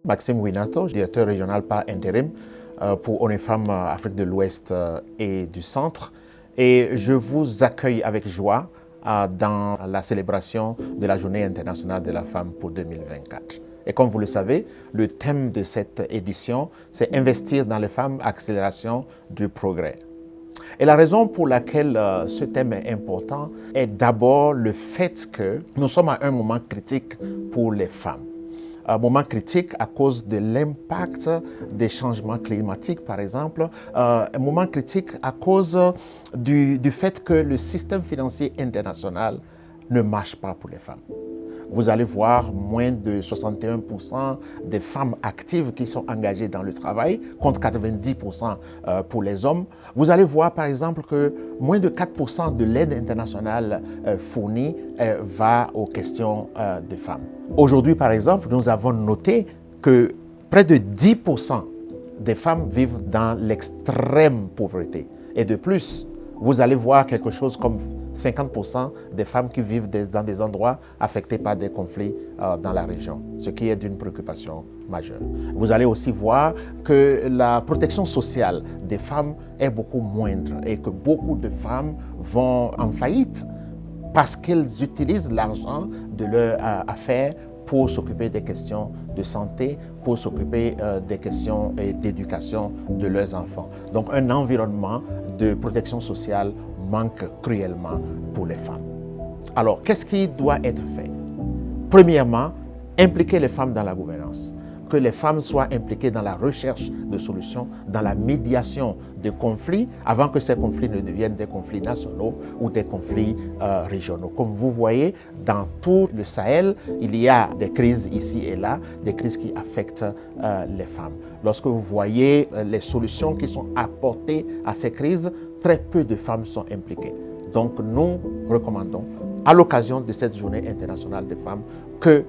Maxime Winato, directeur régional par intérim pour ONU Femmes Afrique de l'Ouest et du Centre. Et je vous accueille avec joie dans la célébration de la Journée internationale de la femme pour 2024. Et comme vous le savez, le thème de cette édition, c'est investir dans les femmes, accélération du progrès. Et la raison pour laquelle ce thème est important est d'abord le fait que nous sommes à un moment critique pour les femmes. Un moment critique à cause de l'impact des changements climatiques, par exemple. Un moment critique à cause du fait que le système financier international ne marche pas pour les femmes. Vous allez voir moins de 61% des femmes actives qui sont engagées dans le travail, contre 90% pour les hommes. Vous allez voir par exemple que moins de 4% de l'aide internationale fournie va aux questions des femmes. Aujourd'hui par exemple, nous avons noté que près de 10% des femmes vivent dans l'extrême pauvreté. Et de plus, vous allez voir quelque chose comme 50% des femmes qui vivent dans des endroits affectés par des conflits dans la région, ce qui est d'une préoccupation majeure. Vous allez aussi voir que la protection sociale des femmes est beaucoup moindre et que beaucoup de femmes vont en faillite parce qu'elles utilisent l'argent de leur affaire pour s'occuper des questions de santé, pour s'occuper des questions d'éducation de leurs enfants. Donc un environnement de protection sociale manque cruellement pour les femmes. Alors, qu'est-ce qui doit être fait? Premièrement, impliquer les femmes dans la gouvernance. Que les femmes soient impliquées dans la recherche de solutions, dans la médiation de conflits, avant que ces conflits ne deviennent des conflits nationaux ou des conflits régionaux. Comme vous voyez, dans tout le Sahel, il y a des crises ici et là, des crises qui affectent les femmes. Lorsque vous voyez les solutions qui sont apportées à ces crises, très peu de femmes sont impliquées. Donc nous recommandons, à l'occasion de cette journée internationale des femmes, que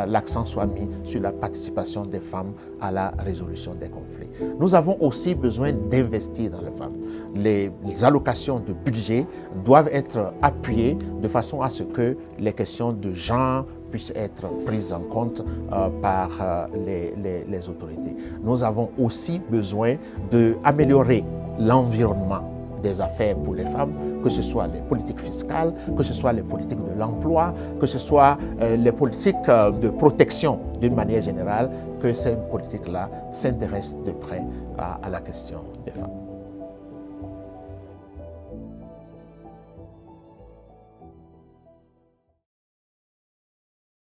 l'accent soit mis sur la participation des femmes à la résolution des conflits. Nous avons aussi besoin d'investir dans les femmes. Les allocations de budget doivent être appuyées de façon à ce que les questions de genre puissent être prises en compte par les autorités. Nous avons aussi besoin d'améliorer l'environnement des affaires pour les femmes, que ce soit les politiques fiscales, que ce soit les politiques de l'emploi, que ce soit les politiques de protection d'une manière générale, que ces politiques-là s'intéressent de près à la question des femmes.